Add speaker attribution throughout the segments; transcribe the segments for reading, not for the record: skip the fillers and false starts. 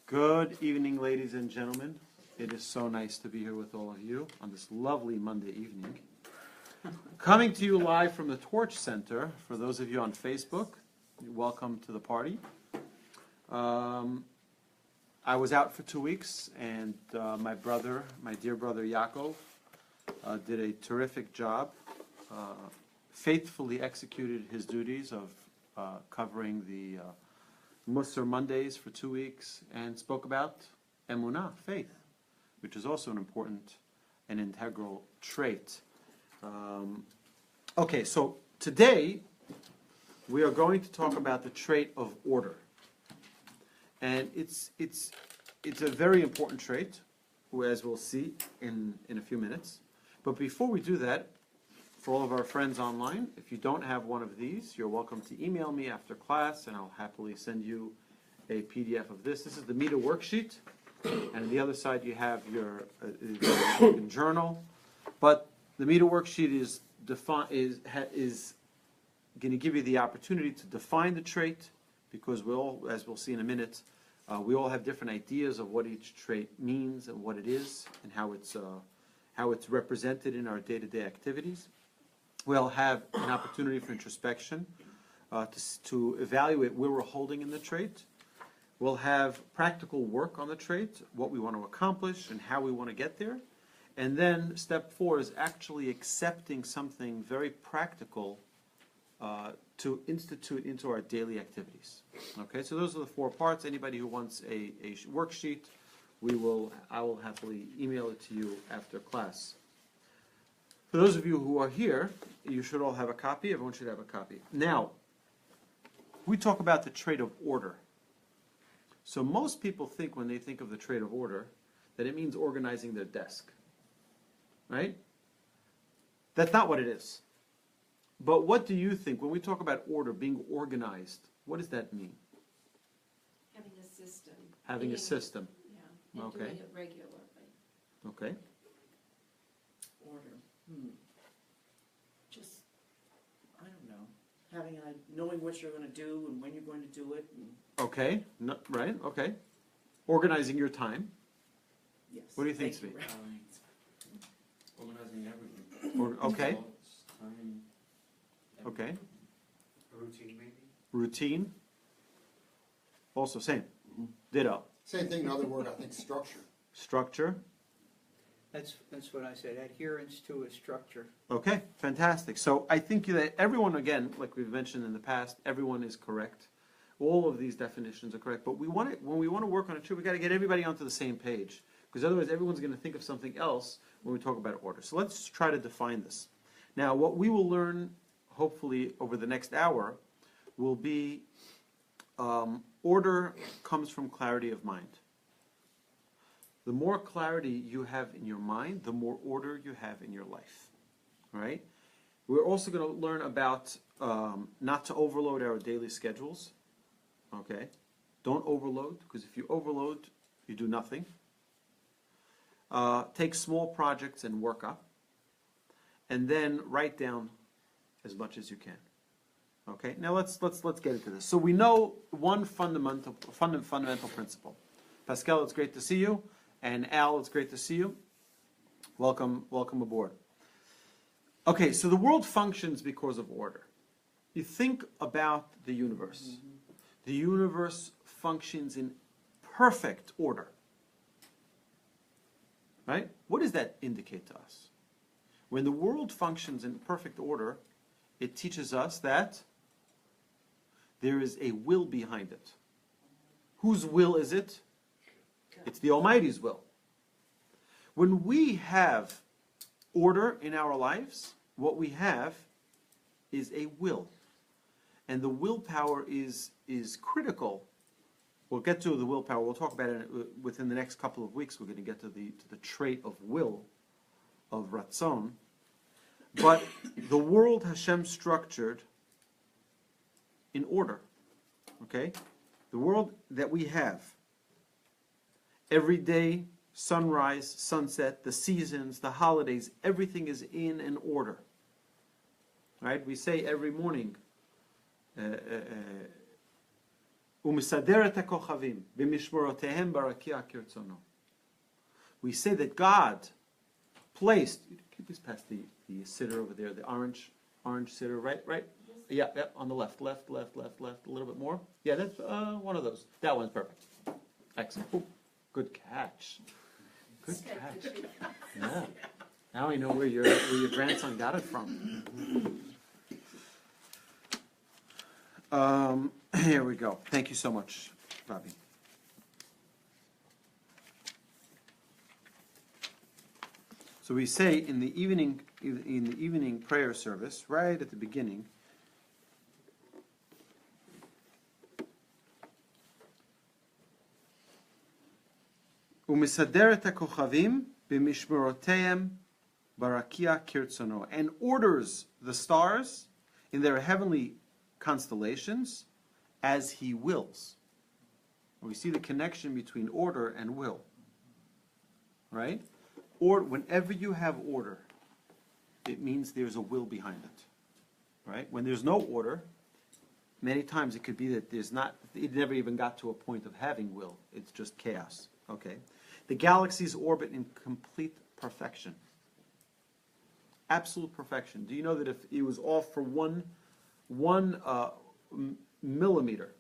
Speaker 1: Good evening, ladies and gentlemen. It is so nice to be here with all of you on this lovely Monday evening. Coming to you live from the Torch Center. For those of you on Facebook, welcome to the party. I was out for 2 weeks, and my dear brother Yaakov, did a terrific job. Faithfully executed his duties of covering the Mussar Mondays for 2 weeks and spoke about emunah, faith, which is also an important and integral trait. Okay, so today we are going to talk about the trait of order, and it's a very important trait, as we'll see in a few minutes. But before we do that, for all of our friends online, if you don't have one of these, you're welcome to email me after class, and I'll happily send you a PDF of this. This is the meter worksheet, and on the other side you have your journal. But the meter worksheet is going to give you the opportunity to define the trait, because we all, as we'll see in a minute, we all have different ideas of what each trait means and what it is and how it's represented in our day-to-day activities. We'll have an opportunity for introspection, to evaluate where we're holding in the trait. We'll have practical work on the trait, what we want to accomplish and how we want to get there. And then step 4 is actually accepting something very practical to institute into our daily activities. Okay, so those are the 4 parts. Anybody who wants a worksheet, I will happily email it to you after class. For those of you who are here, you should all have a copy. Everyone should have a copy. Now, we talk about the trait of order. So most people think, when they think of the trait of order, that it means organizing their desk. Right? That's not what it is. But what do you think when we talk about order, being organized? What does that mean?
Speaker 2: Having a system.
Speaker 1: Having a system.
Speaker 2: Yeah, and
Speaker 1: Okay.
Speaker 2: doing it regularly.
Speaker 1: Okay.
Speaker 3: Order. Just, I don't know. Knowing what you're going to do and when you're going to do it.
Speaker 1: Okay. No, right. Okay. Organizing your time.
Speaker 3: Yes.
Speaker 1: What do you think,
Speaker 3: Thank
Speaker 1: Zvi?
Speaker 4: Organizing everything.
Speaker 1: Okay.
Speaker 4: Thoughts, time,
Speaker 1: Okay.
Speaker 4: a routine maybe?
Speaker 1: Routine. Also same. Ditto.
Speaker 5: Same thing, another word, I think, structure.
Speaker 1: Structure.
Speaker 6: That's what I said, adherence to a structure.
Speaker 1: Okay, fantastic. So I think that everyone, again, like we've mentioned in the past, everyone is correct. All of these definitions are correct. But when we want to work on a trait, we've got to get everybody onto the same page, because otherwise everyone's going to think of something else when we talk about order. So let's try to define this. Now, what we will learn, hopefully, over the next hour will be order comes from clarity of mind. The more clarity you have in your mind, the more order you have in your life. All right? We're also going to learn about not to overload our daily schedules. Okay? Don't overload, because if you overload, you do nothing. Take small projects and work up. And then write down as much as you can. Okay? Now let's get into this. So we know one fundamental principle. Pascal, it's great to see you. And Al, it's great to see you. Welcome aboard. Okay, so the world functions because of order. You think about the universe. The universe functions in perfect order. Right? What does that indicate to us? When the world functions in perfect order, it teaches us that there is a will behind it. Whose will is it? It's the Almighty's will. When we have order in our lives, what we have is a will. And the willpower is critical. We'll get to the willpower. We'll talk about it within the next couple of weeks. We're going to get to the trait of will, of ratzon. But the world Hashem structured in order. Okay? The world that we have. Every day, sunrise, sunset, the seasons, the holidays, everything is in an order. Right? We say every morning, ומסדר את הכוכבים במשמורותיהם ברקיע כרצונו. We say that God placed, can you please pass the Seder over there, the orange Seder, right? Yeah, on the left, a little bit more. Yeah, that's one of those. That one's perfect. Excellent. Ooh, good catch. Good catch. Yeah. Now I know where your grandson got it from. Here we go. Thank you so much, Rabbi. So we say in the evening prayer service, right at the beginning, ומסדר את הכוכבים במשמרותיהם ברקיע כרצונו, and orders the stars in their heavenly constellations as he wills. We see the connection between order and will. Right? Or whenever you have order, it means there's a will behind it. Right? When there's no order, many times it could be that it never even got to a point of having will. It's just chaos. Okay? The galaxies orbit in complete perfection. Absolute perfection. Do you know that if it was off for one millimeter,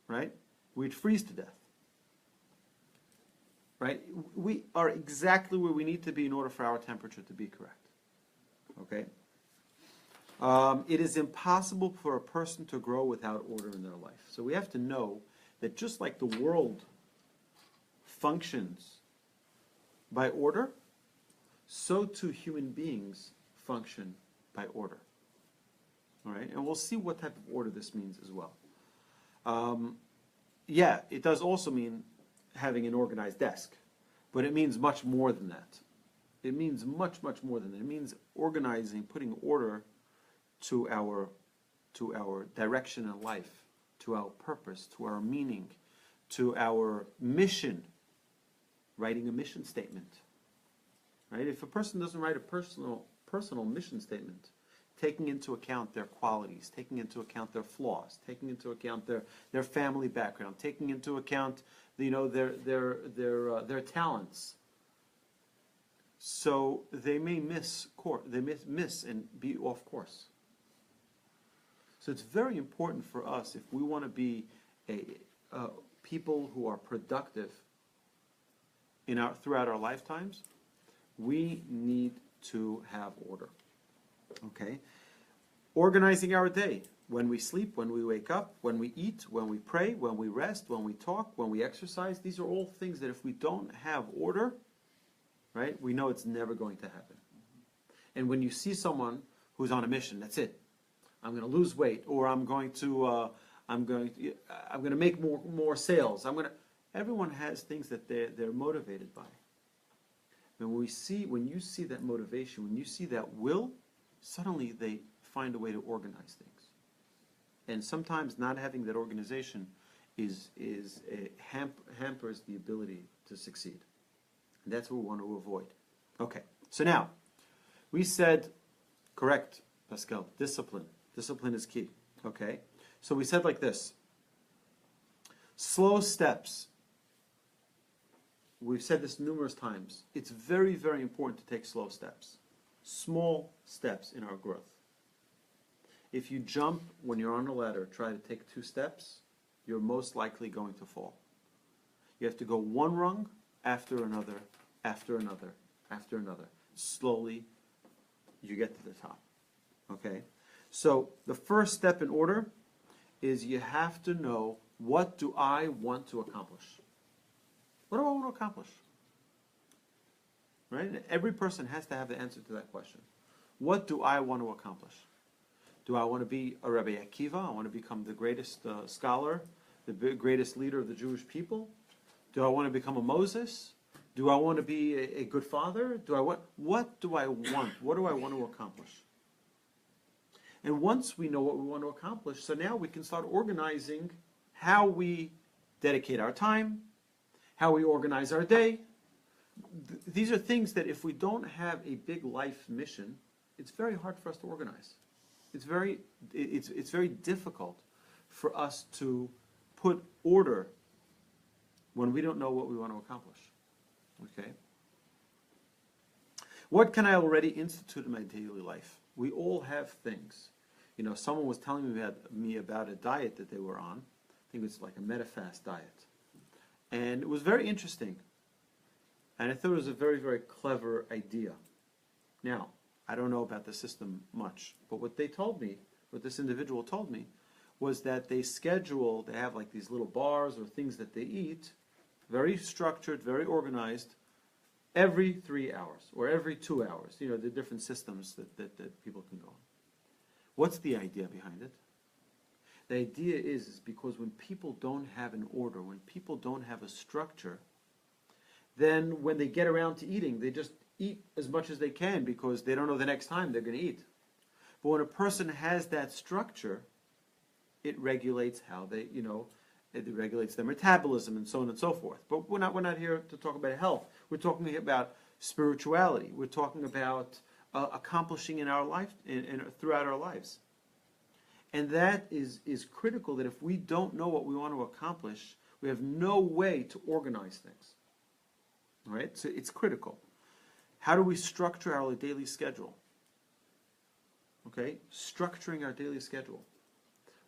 Speaker 1: right, we'd freeze to death. Right? We are exactly where we need to be in order for our temperature to be correct. Okay? It is impossible for a person to grow without order in their life. So we have to know that just like the world functions by order, so too human beings function by order. All right? And we'll see what type of order this means as well. Yeah, it does also mean having an organized desk, but it means much more than that. It means much, much more than that. It means organizing, putting order to our direction in life, to our purpose, to our meaning, to our mission. Writing a mission statement. Right? If a person doesn't write a personal mission statement, taking into account their qualities, taking into account their flaws, taking into account their family background, taking into account their talents, so they may miss and be off course. So it's very important for us, if we want to be people who are productive throughout our lifetimes, we need to have order. Okay? Organizing our day. When we sleep, when we wake up, when we eat, when we pray, when we rest, when we talk, when we exercise, these are all things that if we don't have order, right, we know it's never going to happen. And when you see someone who's on a mission, that's it. I'm going to lose weight, or I'm going to make more sales. Everyone has things that they're motivated by. And when you see that motivation, when you see that will, suddenly they find a way to organize things. And sometimes not having that organization hampers the ability to succeed. And that's what we want to avoid. Okay, so now, we said, correct, Pascal, discipline. Discipline is key. Okay, so we said like this. Slow steps. We've said this numerous times. It's very, very important to take slow steps. Small steps in our growth. If you jump when you're on a ladder, try to take 2 steps, you're most likely going to fall. You have to go one rung after another, after another, after another. Slowly, you get to the top. Okay? So, the first step in order is you have to know, what do I want to accomplish? What do I want to accomplish? Right? Every person has to have the answer to that question. What do I want to accomplish? Do I want to be a Rabbi Akiva? I want to become the greatest scholar, the greatest leader of the Jewish people? Do I want to become a Moses? Do I want to be a good father? What do I want? What do I want to accomplish? And once we know what we want to accomplish, so now we can start organizing how we dedicate our time, how we organize our day. These are things that if we don't have a big life mission, it's very hard for us to organize. It's very difficult for us to put order when we don't know what we want to accomplish. Okay? What can I already institute in my daily life? We all have things. You know, someone was telling me about a diet that they were on. I think it's like a metafast diet. And it was very interesting. And I thought it was a very, very clever idea. Now, I don't know about the system much, but what they told me, what this individual told me, was that they have like these little bars or things that they eat, very structured, very organized, every 3 hours or every 2 hours. You know, the different systems that people can go on. What's the idea behind it? The idea is because when people don't have an order, when people don't have a structure, then when they get around to eating, they just eat as much as they can because they don't know the next time they're going to eat. But when a person has that structure, it regulates how they, you know, it regulates their metabolism and so on and so forth. But we're not here to talk about health. We're talking about spirituality. We're talking about accomplishing in our life, throughout our lives. And that is critical, that if we don't know what we want to accomplish, we have no way to organize things. All right? So it's critical. How do we structure our daily schedule? Okay? Structuring our daily schedule.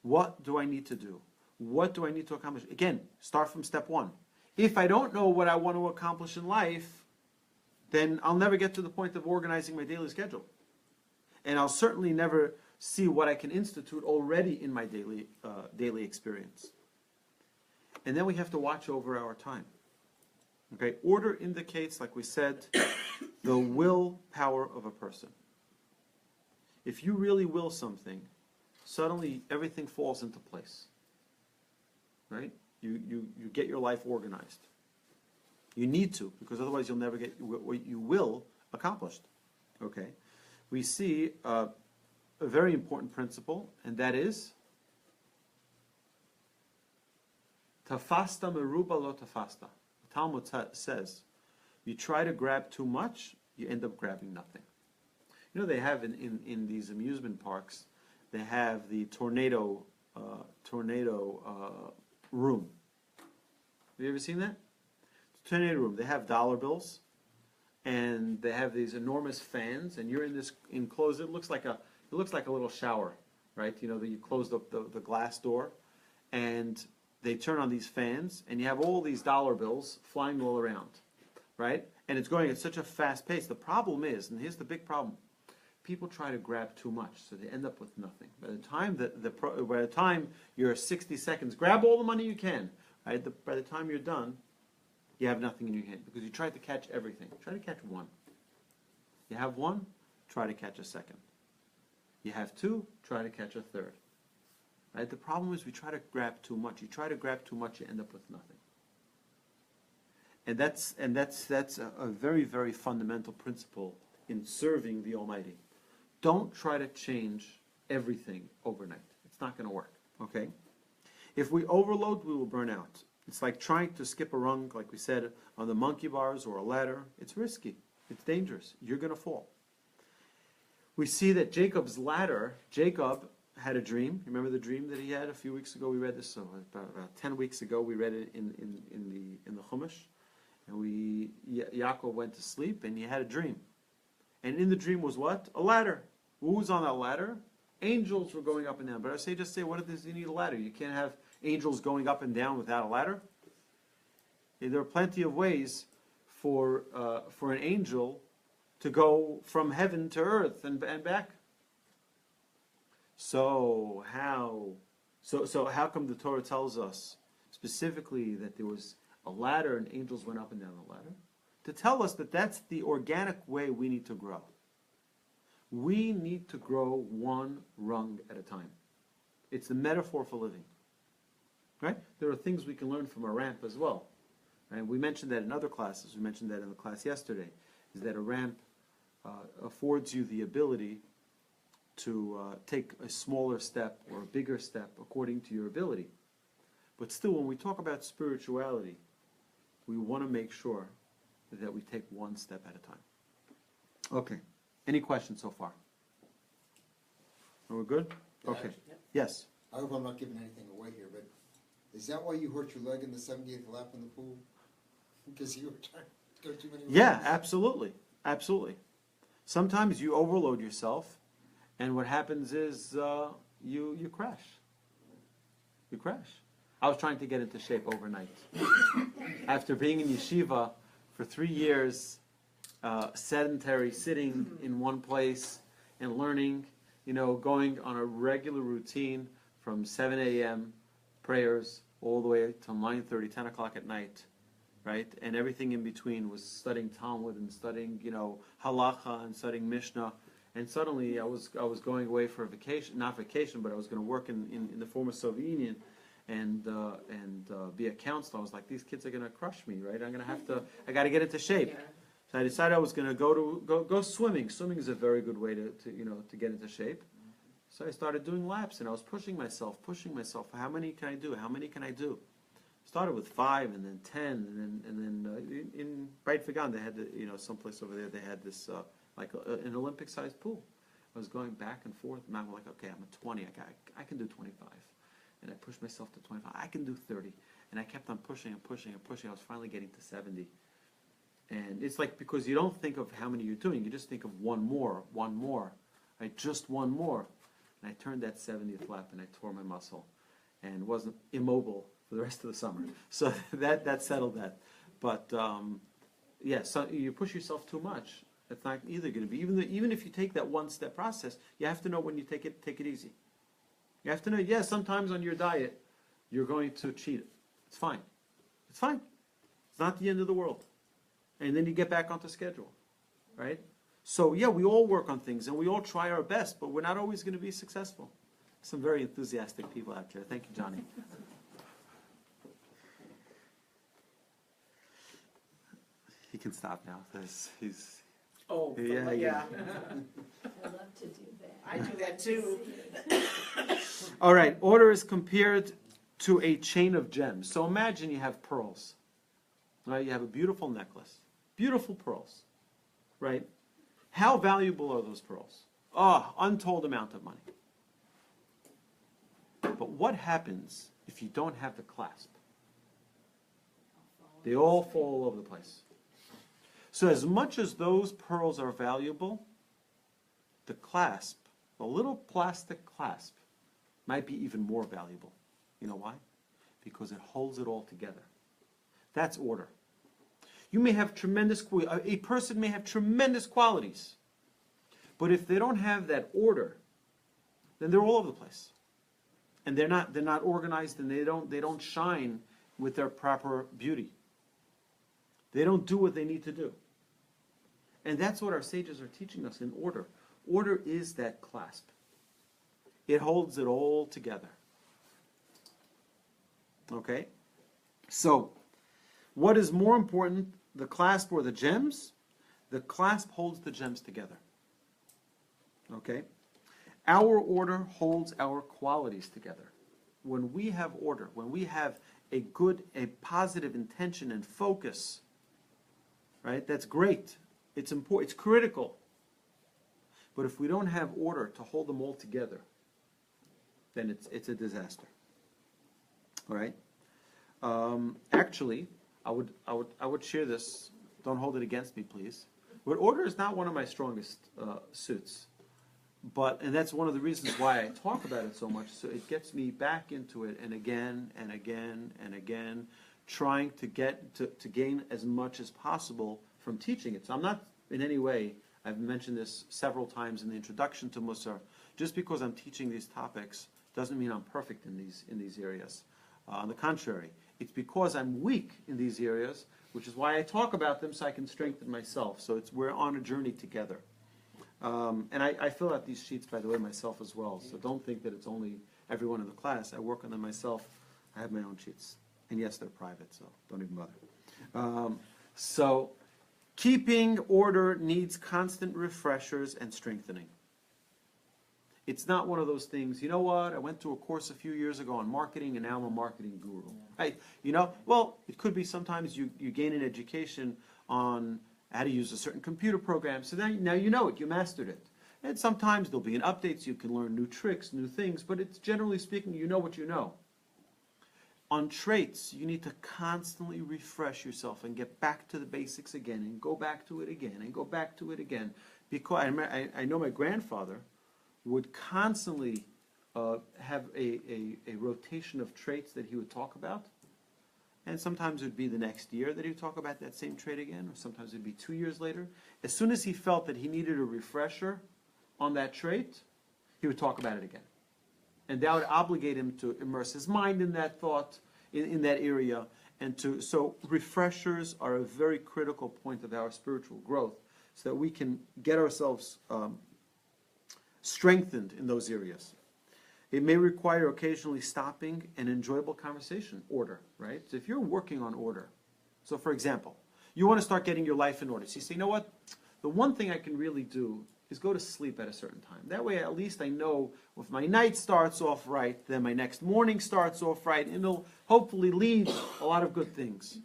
Speaker 1: What do I need to do? What do I need to accomplish? Again, start from step one. If I don't know what I want to accomplish in life, then I'll never get to the point of organizing my daily schedule. And I'll certainly never see what I can institute already in my daily experience. And then we have to watch over our time. Okay, order indicates, like we said, the willpower of a person. If you really will something, suddenly everything falls into place. Right? You get your life organized. You need to, because otherwise you'll never get what you will accomplished. Okay? We see a very important principle, and that is tafasta meruba lo tafasta. The Talmud says, you try to grab too much, you end up grabbing nothing. You know, they have in these amusement parks, they have the tornado room. Have you ever seen that? Tornado room. They have dollar bills, and they have these enormous fans, and you're in this enclosed. It looks like a little shower, right? You know, that you close up the glass door, and they turn on these fans, and you have all these dollar bills flying all around, right? And it's going at such a fast pace. The problem is, and here's the big problem: people try to grab too much, so they end up with nothing. By the time you're 60 seconds, grab all the money you can. Right? By the time you're done, you have nothing in your hand because you tried to catch everything. Try to catch one. You have one, try to catch a second. You have two, try to catch a third. Right? The problem is we try to grab too much. You try to grab too much, you end up with nothing. And that's a very, very fundamental principle in serving the Almighty. Don't try to change everything overnight. It's not going to work. Okay? If we overload, we will burn out. It's like trying to skip a rung, like we said, on the monkey bars or a ladder. It's risky. It's dangerous. You're going to fall. We see that Jacob's ladder, Jacob had a dream. Remember the dream that he had a few weeks ago? We read this, so about 10 weeks ago, we read it in the Chumash. And Yaakov went to sleep, and he had a dream. And in the dream was what? A ladder. Who was on that ladder? Angels were going up and down. But just say, what does he need a ladder? You can't have angels going up and down without a ladder. There are plenty of ways for an angel to go from heaven to earth and back. So how come the Torah tells us specifically that there was a ladder and angels went up and down the ladder? To tell us that that's the organic way we need to grow. We need to grow one rung at a time. It's the metaphor for living. Right? There are things we can learn from a ramp as well. And we mentioned that in other classes. We mentioned that in the class yesterday. Is that a ramp affords you the ability to take a smaller step or a bigger step according to your ability. But still, when we talk about spirituality, we want to make sure that we take one step at a time. Okay. Any questions so far? Are we good? Okay.
Speaker 3: Yep.
Speaker 1: Yes.
Speaker 5: I hope I'm not giving anything away here, but is that why you hurt your leg in the 70th lap in the pool? Because you were trying to go too many
Speaker 1: Yeah,
Speaker 5: laps?
Speaker 1: absolutely, absolutely. Sometimes you overload yourself, and what happens is you crash. You crash. I was trying to get into shape overnight. After being in yeshiva for 3 years, sedentary, sitting in one place and learning, going on a regular routine from 7 a.m. prayers all the way till 9:30, 10 o'clock at night, right? And everything in between was studying Talmud and studying, halacha and studying Mishnah. And suddenly I was going away for a vacation, not vacation, but I was going to work in the former Soviet Union and be a counselor. I was like, these kids are going to crush me, right? I got to get into shape.
Speaker 3: Yeah.
Speaker 1: So I decided I was going to go swimming. Swimming is a very good way to get into shape. So I started doing laps, and I was pushing myself. How many can I do? How many can I do? Started with 5, and then 10, and then in Beit Vegan they had someplace over there they had this an Olympic-sized pool. I was going back and forth, and I'm like, okay, I'm at 20. I can do 25, and I pushed myself to 25. I can do 30, and I kept on pushing and pushing and pushing. I was finally getting to 70. And it's like, because you don't think of how many you're doing, you just think of one more, right? Just one more. And I turned that 70th lap and I tore my muscle and wasn't immobile for the rest of the summer. So that settled that. But so you push yourself too much. It's not either going to be, even if you take that one-step process, you have to know when you take it easy. You have to know, sometimes on your diet, you're going to cheat it. It's fine. It's fine. It's not the end of the world. And then you get back onto schedule, right? So we all work on things and we all try our best, but we're not always going to be successful. Some very enthusiastic people out there. Thank you, Johnny. He can stop now. He's
Speaker 3: Oh,
Speaker 1: Yeah,
Speaker 3: yeah.
Speaker 2: I love to do that.
Speaker 3: I do that too.
Speaker 1: all right. Order is compared to a chain of gems. So imagine you have pearls, right? You have a beautiful necklace, beautiful pearls, right? How valuable are those pearls? Untold amount of money. But what happens if you don't have the clasp? They all fall all over the place. So as much as those pearls are valuable, the clasp, the little plastic clasp, might be even more valuable. You know why? Because it holds it all together. That's order. You may have a person may have tremendous qualities, but if they don't have that order, then they're all over the place. And they're not organized, and they don't shine with their proper beauty. They don't do what they need to do. And that's what our sages are teaching us in order. Order is that clasp. It holds it all together. Okay? So, what is more important, the clasp or the gems? The clasp holds the gems together. Okay? Our order holds our qualities together. When we have order, when we have a positive intention and focus, right? That's great. It's important. It's critical. But if we don't have order to hold them all together, then it's a disaster. All right. Actually, I would share this. Don't hold it against me, please. But order is not one of my strongest suits. And that's one of the reasons why I talk about it so much. So it gets me back into it, and again and again and again, trying to gain as much as possible from teaching it. So I'm not in any way, I've mentioned this several times in the introduction to Mussar, just because I'm teaching these topics doesn't mean I'm perfect in these areas. On the contrary, it's because I'm weak in these areas, which is why I talk about them, so I can strengthen myself. So we're on a journey together. And I fill out these sheets, by the way, myself as well. So don't think that it's only everyone in the class. I work on them myself. I have my own sheets. And yes, they're private, so don't even bother. So keeping order needs constant refreshers and strengthening. It's not one of those things, you know what, I went to a course a few years ago on marketing and now I'm a marketing guru. Hey, well, it could be sometimes you gain an education on how to use a certain computer program, so now you know it, you mastered it. And sometimes there'll be an update so you can learn new tricks, new things, but it's generally speaking, you know what you know. On traits, you need to constantly refresh yourself and get back to the basics again and go back to it again and go back to it again. Because I know my grandfather would constantly have a rotation of traits that he would talk about. And sometimes it would be the next year that he would talk about that same trait again, or sometimes it would be 2 years later. As soon as he felt that he needed a refresher on that trait, he would talk about it again. And that would obligate him to immerse his mind in that thought, in that area. So refreshers are a very critical point of our spiritual growth, so that we can get ourselves strengthened in those areas. It may require occasionally stopping an enjoyable conversation, order, right? So if you're working on order, so for example, you want to start getting your life in order. So you say, you know what? The one thing I can really do is go to sleep at a certain time. That way at least I know if my night starts off right, then my next morning starts off right, and it'll hopefully lead a lot of good things.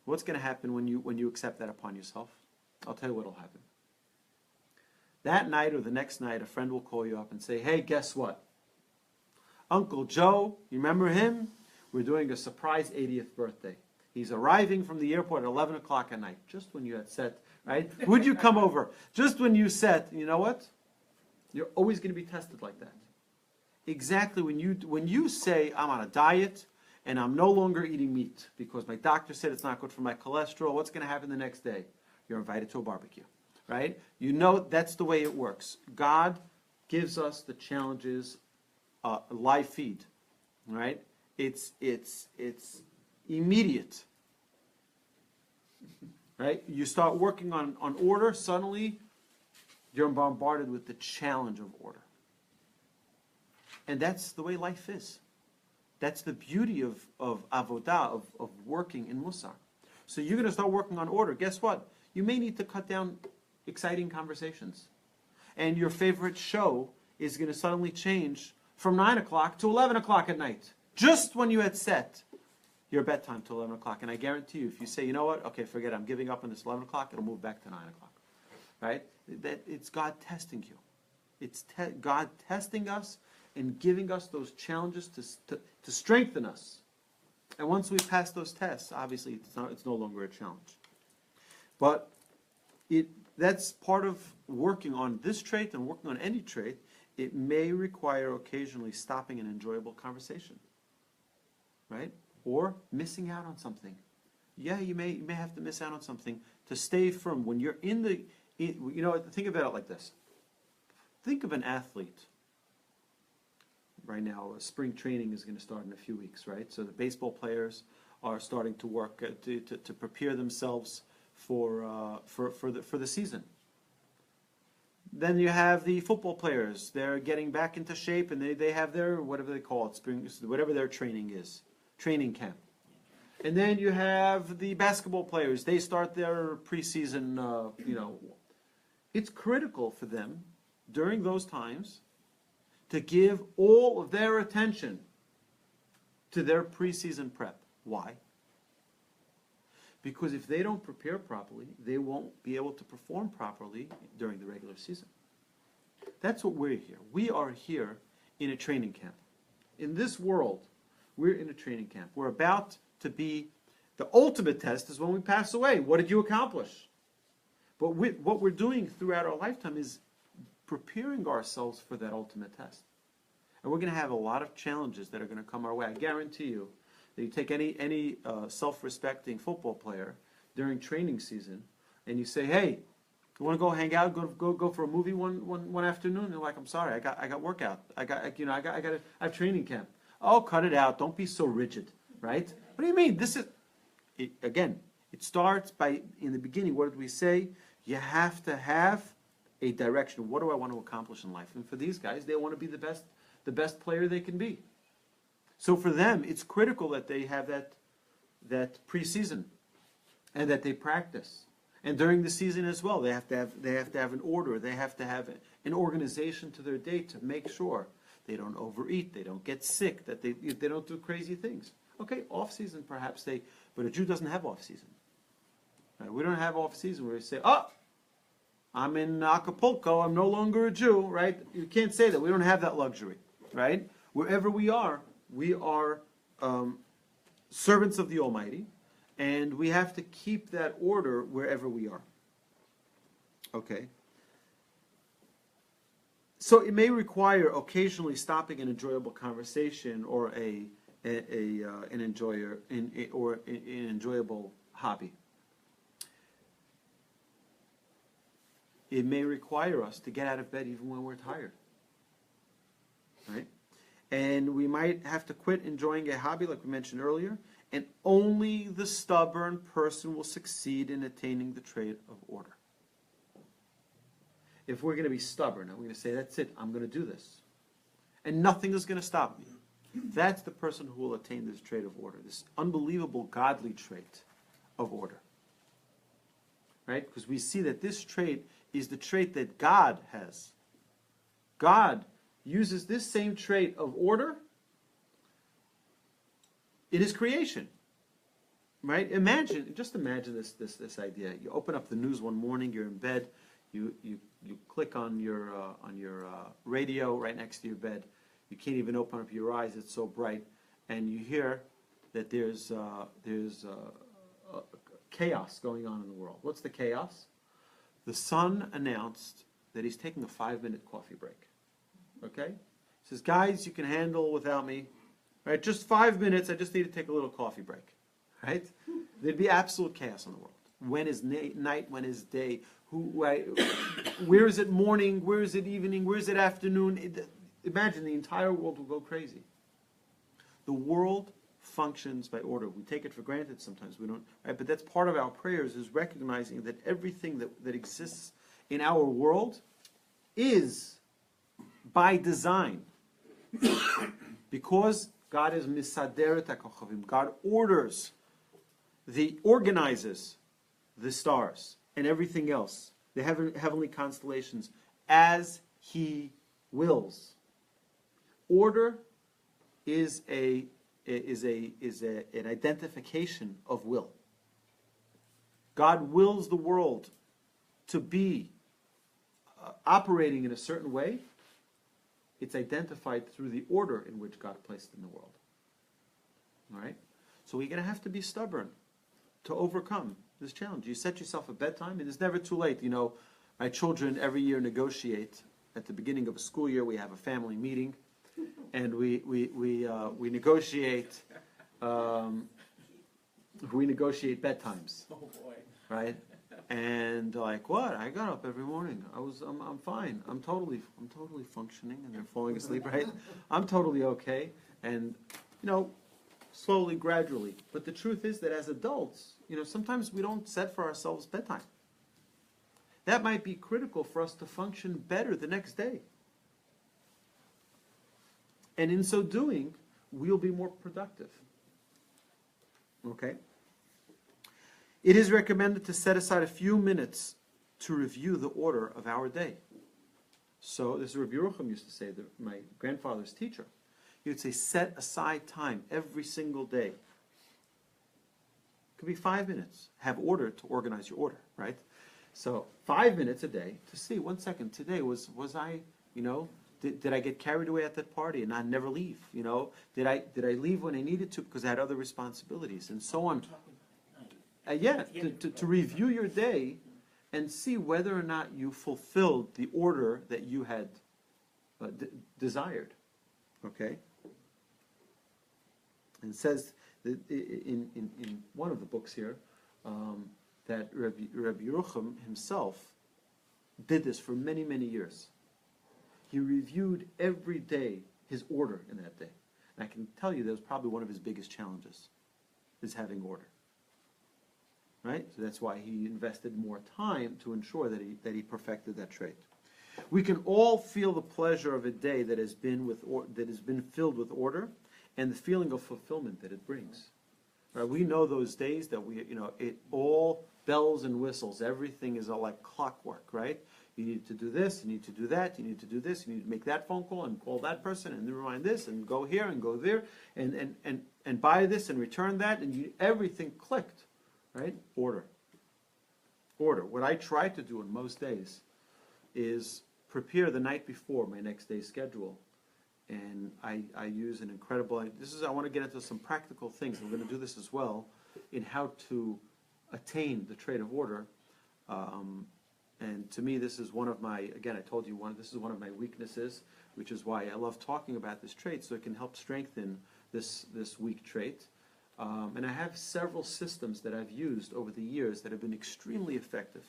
Speaker 1: What's going to happen when you accept that upon yourself? I'll tell you what will happen. That night or the next night, a friend will call you up and say, hey, guess what? Uncle Joe, you remember him? We're doing a surprise 80th birthday. He's arriving from the airport at 11 o'clock at night, just when you had set, right? Would you come over? Just when you set, you know what? You're always going to be tested like that. Exactly when you say, I'm on a diet and I'm no longer eating meat because my doctor said it's not good for my cholesterol, what's going to happen the next day? You're invited to a barbecue, right? You know that's the way it works. God gives us the challenges, live feed, right? It's immediate, right? You start working on order, suddenly you're bombarded with the challenge of order. And that's the way life is. That's the beauty of avodah, of working in Mussar. So you're going to start working on order. Guess what? You may need to cut down exciting conversations. And your favorite show is going to suddenly change from 9 o'clock to 11 o'clock at night. Just when you had set your bedtime to 11 o'clock. And I guarantee you, if you say, you know what, okay, forget it, I'm giving up on this 11 o'clock, it'll move back to 9 o'clock. Right? It's God testing you. It's God testing us and giving us those challenges to strengthen us. And once we pass those tests, obviously it's no longer a challenge. But that's part of working on this trait and working on any trait. It may require occasionally stopping an enjoyable conversation, right? Or missing out on something. Yeah, you may have to miss out on something to stay firm. When you're think about it like this. Think of an athlete. Right now, spring training is going to start in a few weeks, right? So the baseball players are starting to work to prepare themselves for the season. Then you have the football players. They're getting back into shape, and they have their, whatever they call it, whatever their training is, training camp. And then you have the basketball players. They start their preseason, It's critical for them during those times to give all of their attention to their preseason prep. Why? Because if they don't prepare properly, they won't be able to perform properly during the regular season. That's what we're here. We are here in a training camp. In this world, we're in a training camp. We're about to be, the ultimate test is when we pass away. What did you accomplish? But what we're doing throughout our lifetime is preparing ourselves for that ultimate test. And we're going to have a lot of challenges that are going to come our way. I guarantee you, you take any self-respecting football player during training season, and you say, "Hey, you want to go hang out? Go for a movie one afternoon?" They're like, "I'm sorry, I got workout. I have training camp." Oh, cut it out! Don't be so rigid, right? What do you mean? It starts by in the beginning. What did we say? You have to have a direction. What do I want to accomplish in life? And for these guys, they want to be the best player they can be. So for them, it's critical that they have that preseason, and that they practice. And during the season as well, they have to have an order. They have to have an organization to their day to make sure they don't overeat, they don't get sick, that they don't do crazy things. Okay, off season perhaps but a Jew doesn't have off season. Right? We don't have off season where we say, "Oh, I'm in Acapulco, I'm no longer a Jew, right? You can't say that. We don't have that luxury, right? Wherever we are servants of the Almighty, and we have to keep that order wherever we are. Okay. So it may require occasionally stopping an enjoyable conversation or an enjoyable hobby. It may require us to get out of bed even when we're tired, right? And we might have to quit enjoying a hobby, like we mentioned earlier, and only the stubborn person will succeed in attaining the trait of order. If we're going to be stubborn, and we're going to say, that's it, I'm going to do this, and nothing is going to stop me, that's the person who will attain this trait of order, this unbelievable godly trait of order. Right? Because we see that this trait is the trait that God has. God uses this same trait of order in His creation. Right? Just imagine this idea. You open up the news one morning, you're in bed, you click on your radio right next to your bed. You can't even open up your eyes; it's so bright, and you hear that there's chaos going on in the world. What's the chaos? The sun announced that he's taking a 5-minute coffee break. Okay? He says, guys, you can handle without me. Right? Just 5 minutes, I just need to take a little coffee break. Right? There'd be absolute chaos in the world. When is night? When is day? Where is it morning? Where is it evening? Where is it afternoon? Imagine the entire world will go crazy. The world functions by order. We take it for granted sometimes. We don't, right? But that's part of our prayers, is recognizing that everything that exists in our world is by design. Because God is misaderet hakochavim. God organizes the stars and everything else, the heavenly constellations, as He wills. Order is an identification of will. God wills the world to be operating in a certain way. It's identified through the order in which God placed in the world. All right? So we're going to have to be stubborn to overcome this challenge. You set yourself a bedtime, and it's never too late. You know, my children every year negotiate. At the beginning of a school year, we have a family meeting, and we negotiate bedtimes.
Speaker 3: Oh boy.
Speaker 1: Right? And they're like, what? I got up every morning. I'm fine. I'm totally functioning, and they're falling asleep, right? I'm totally okay. And, slowly, gradually. But the truth is that as adults, sometimes we don't set for ourselves bedtime. That might be critical for us to function better the next day. And in so doing, we'll be more productive. Okay? It is recommended to set aside a few minutes to review the order of our day. So, this is Rabbi Yerucham used to say, my grandfather's teacher. He would say, set aside time every single day. It could be 5 minutes. Have order to organize your order, right? So 5 minutes a day to see, 1 second, today was I, did I get carried away at that party and I never leave? Did I leave when I needed to because I had other responsibilities and so on? To review your day and see whether or not you fulfilled the order that you had desired. Okay? And it says that in one of the books here that Rabbi Yerucham himself did this for many, many years. He reviewed every day his order in that day. And I can tell you that was probably one of his biggest challenges, is having order. Right? So that's why he invested more time to ensure that he perfected that trait. We can all feel the pleasure of a day that has been filled with order, and the feeling of fulfillment that it brings. Right? We know those days that it all bells and whistles. Everything is all like clockwork, right? You need to do this, you need to do that, you need to do this, you need to make that phone call and call that person and remind this and go here and go there and buy this and return that, and everything clicked, right? Order. order. What I try to do on most days is prepare the night before my next day's schedule. And I use an incredible, I want to get into some practical things. We're going to do this as well in how to attain the trait of order. And to me, this is one of my, again, I told you, this is one of my weaknesses, which is why I love talking about this trait, so it can help strengthen this weak trait. And I have several systems that I've used over the years that have been extremely effective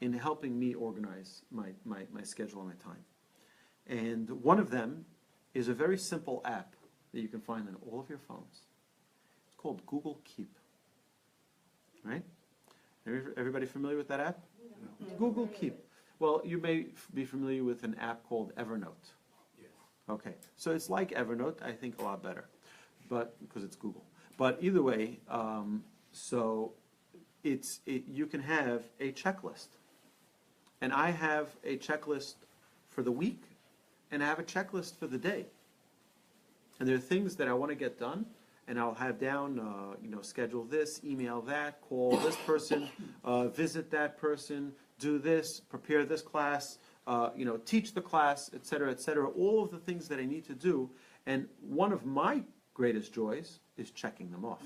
Speaker 1: in helping me organize my schedule and my time. And one of them is a very simple app that you can find on all of your phones. It's called Google Keep. Right? Everybody familiar with that app?
Speaker 4: No.
Speaker 1: Google Keep. Well, you may be familiar with an app called Evernote.
Speaker 4: Yes.
Speaker 1: Okay, so it's like Evernote, I think a lot better, but because it's Google. But either way, so you can have a checklist, and I have a checklist for the week, and I have a checklist for the day. And there are things that I want to get done, and I'll have down, schedule this, email that, call this person, visit that person, do this, prepare this class, teach the class, etc., all of the things that I need to do. And one of my greatest joys is checking them off,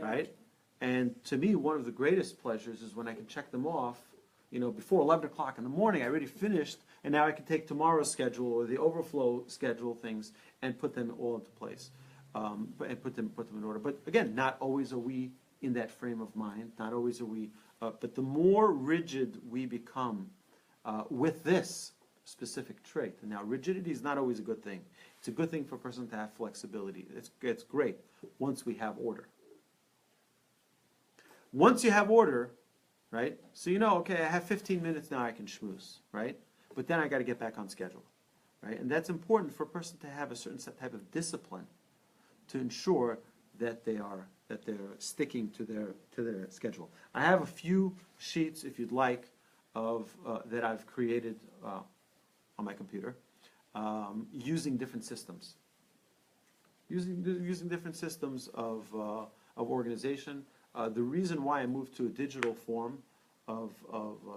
Speaker 1: right? And to me, one of the greatest pleasures is when I can check them off, before 11 o'clock in the morning, I already finished, and now I can take tomorrow's schedule or the overflow schedule things and put them all into place, and put them in order. But again, not always are we in that frame of mind, not always are we, but the more rigid we become with this specific trait, and now rigidity is not always a good thing. It's a good thing for a person to have flexibility. It's great once we have order. Once you have order, right? So okay, I have 15 minutes now, I can schmooze, right? But then I got to get back on schedule, right? And that's important for a person to have a certain type of discipline to ensure that they're sticking to their schedule. I have a few sheets, if you'd like, of that I've created on my computer using different systems. Using different systems of organization. The reason why I moved to a digital form of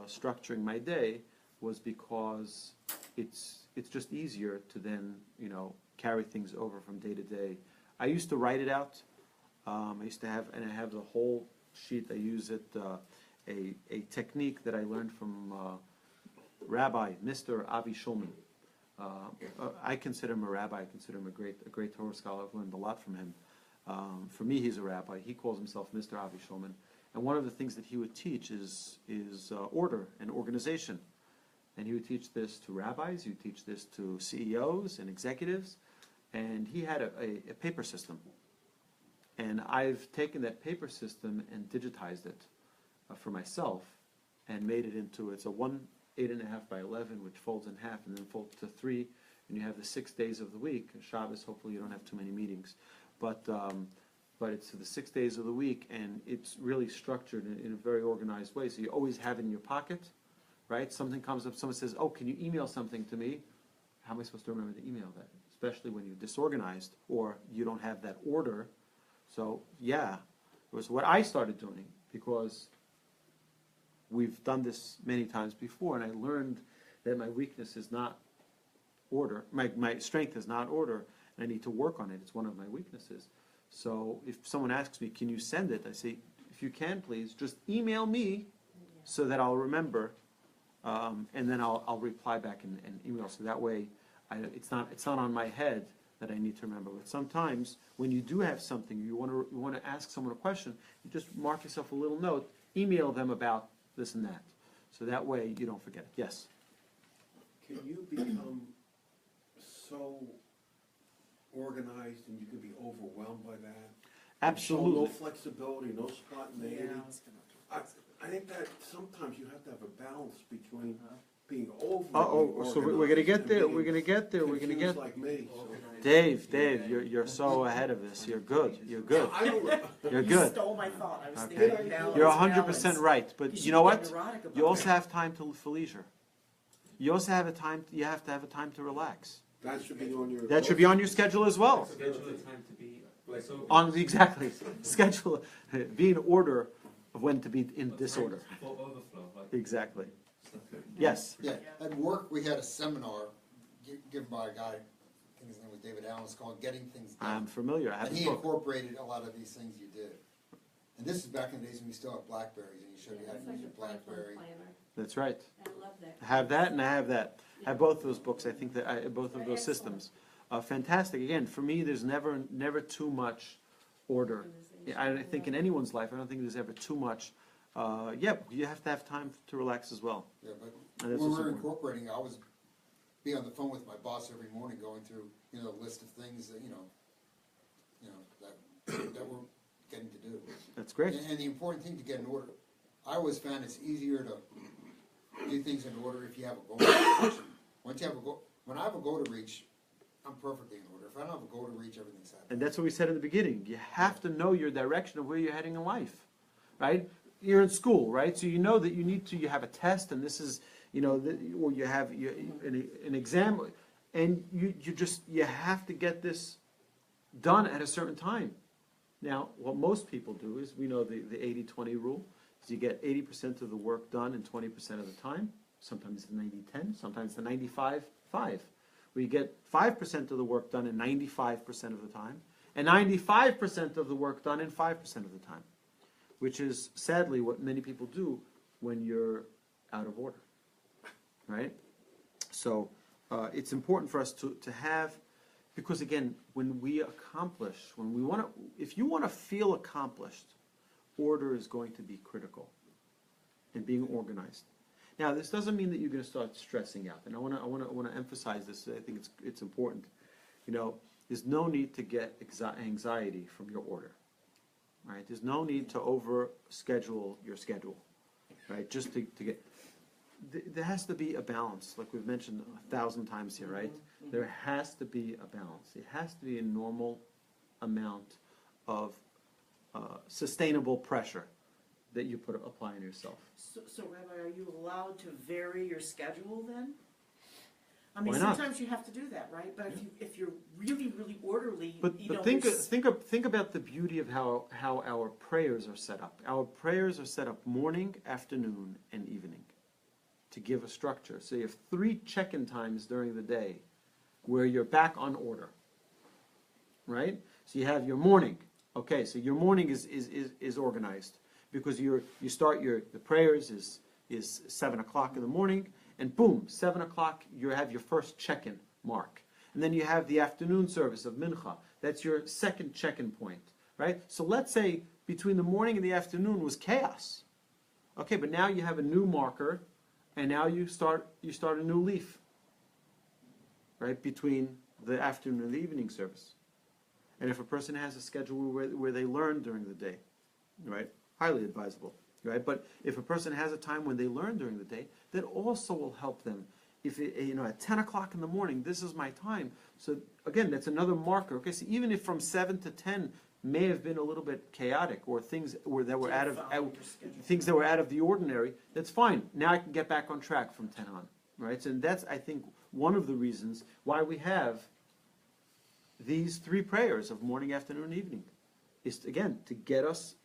Speaker 1: structuring my day was because it's just easier to then carry things over from day to day. I used to write it out. I used to have, and I have the whole sheet. I use it a technique that I learned from Rabbi, Mr. Avi Shulman. I consider him a rabbi. I consider him a great Torah scholar. I've learned a lot from him. For me, he's a rabbi. He calls himself Mr. Avi Shulman. And one of the things that he would teach is order and organization. And he would teach this to rabbis. He would teach this to CEOs and executives. And he had a paper system. And I've taken that paper system and digitized it for myself and made it into, it's a 8.5 by 11, which folds in half and then folds to 3. And you have the 6 days of the week. Shabbos, hopefully you don't have too many meetings. But it's the 6 days of the week, and it's really structured in a very organized way. So you always have it in your pocket, right? Something comes up, someone says, oh, can you email something to me? How am I supposed to remember to email that? Especially when you're disorganized or you don't have that order. So, yeah, it was what I started doing because we've done this many times before, and I learned that my weakness is not order. My strength is not order, and I need to work on it. It's one of my weaknesses. So if someone asks me, can you send it? I say, if you can, please, just email me so that I'll remember, and then I'll reply back in email. So that way, it's not on my head that I need to remember. But sometimes when you do have something, you want to ask someone a question, you just mark yourself a little note, email them about this and that. So that way you don't forget it. Yes?
Speaker 7: Can you become so organized and you can be overwhelmed by that?
Speaker 1: Absolutely.
Speaker 7: No flexibility, no spontaneity. I think that sometimes you have to have a balance between being overly
Speaker 1: So we're going to get there. We're going to get there. We're going to get.
Speaker 7: Like me. So.
Speaker 1: Dave, you're so ahead of this. You're good. You're good. You're good.
Speaker 3: You stole my thought. I was
Speaker 1: Okay.
Speaker 3: thinking balance.
Speaker 1: You're 100% right. But
Speaker 3: Because
Speaker 1: you know
Speaker 3: get
Speaker 1: what?
Speaker 3: neurotic about
Speaker 1: You also
Speaker 3: it.
Speaker 1: have time for leisure. You also have a time. You have to have a time to relax.
Speaker 7: That should be on your.
Speaker 1: That should be on your schedule as well.
Speaker 4: Schedule a time to be like so.
Speaker 1: Exactly schedule. Be in order of when to be in disorder.
Speaker 8: For overflow, like.
Speaker 1: Exactly.
Speaker 8: stuff.
Speaker 1: Yes.
Speaker 5: Yeah, at work, we had a seminar given by a guy, I think his name was David Allen, it's called Getting Things
Speaker 1: I'm
Speaker 5: Done.
Speaker 1: familiar. I have
Speaker 5: And
Speaker 1: his
Speaker 5: he
Speaker 1: book.
Speaker 5: incorporated a lot of these things you did. And this is back in the days when we still had Blackberries, and he showed you how
Speaker 2: It's
Speaker 5: to
Speaker 2: like
Speaker 5: use
Speaker 2: a
Speaker 5: your
Speaker 2: Franklin
Speaker 5: Blackberry.
Speaker 2: planner.
Speaker 1: That's right.
Speaker 2: I love that.
Speaker 1: I have that and I have that. I have both those books. I think that both of
Speaker 2: They're
Speaker 1: those
Speaker 2: excellent.
Speaker 1: systems. Fantastic. Again, for me, there's never too much order.
Speaker 2: Organization.
Speaker 1: I think in anyone's life, I don't think there's ever too much. Yeah, you have to have time to relax as well.
Speaker 5: Yeah, but
Speaker 1: And
Speaker 5: when
Speaker 1: that's
Speaker 5: we
Speaker 1: what's
Speaker 5: were
Speaker 1: important.
Speaker 5: incorporating, I was be on the phone with my boss every morning, going through, a list of things that, that we're getting to do.
Speaker 1: That's great.
Speaker 5: And the important thing to get in order, I always found it's easier to do things in order if you have a goal to reach. Once you have a goal, when I have a goal to reach, I'm perfectly in order. If I don't have a goal to reach, everything's happening.
Speaker 1: And that's what we said in the beginning. You have to know your direction of where you're heading in life, right? You're in school, right? So you know that you have a test, and this is, or you have an exam, and you have to get this done at a certain time. Now, what most people do is, we know the 80-20 rule, is you get 80% of the work done in 20% of the time. Sometimes the 90-10, sometimes the 95-5. Where you get 5% of the work done in 95% of the time, and 95% of the work done in 5% of the time, which is sadly what many people do when you're out of order, right? So it's important for us to have, because again, when we accomplish, if you want to feel accomplished, order is going to be critical in being organized. Now, this doesn't mean that you're going to start stressing out, and I want to emphasize this. I think it's important. There's no need to get anxiety from your order, right? There's no need to over schedule your schedule, right? Just to get. There has to be a balance, like we've mentioned 1,000 times here, right? There has to be a balance. It has to be a normal amount of sustainable pressure that you apply on yourself.
Speaker 3: So Rabbi, are you allowed to vary your schedule then? I mean,
Speaker 1: Why not?
Speaker 3: sometimes you have to do that, right? But if you're really, really orderly,
Speaker 1: But think about the beauty of how our prayers are set up. Our prayers are set up morning, afternoon, and evening to give a structure. So you have 3 check-in times during the day where you're back on order, right? So you have your morning. Okay, so your morning is organized because you start the prayers is 7 o'clock in the morning, and boom, 7 o'clock you have your first check-in mark. And then you have the afternoon service of Mincha. That's your second check-in point, right? So let's say between the morning and the afternoon was chaos. Okay, but now you have a new marker, and now you start a new leaf, right, between the afternoon and the evening service. And if a person has a schedule where they learn during the day, right, highly advisable, right? But if a person has a time when they learn during the day, that also will help them. If at 10 o'clock in the morning, this is my time. So again, that's another marker. Okay, so even if from 7 to 10 may have been a little bit chaotic, or things that were out of the ordinary, that's fine. Now I can get back on track from 10 on, right? So that's, I think, one of the reasons why we have these 3 prayers of morning, afternoon, and evening, is again to get us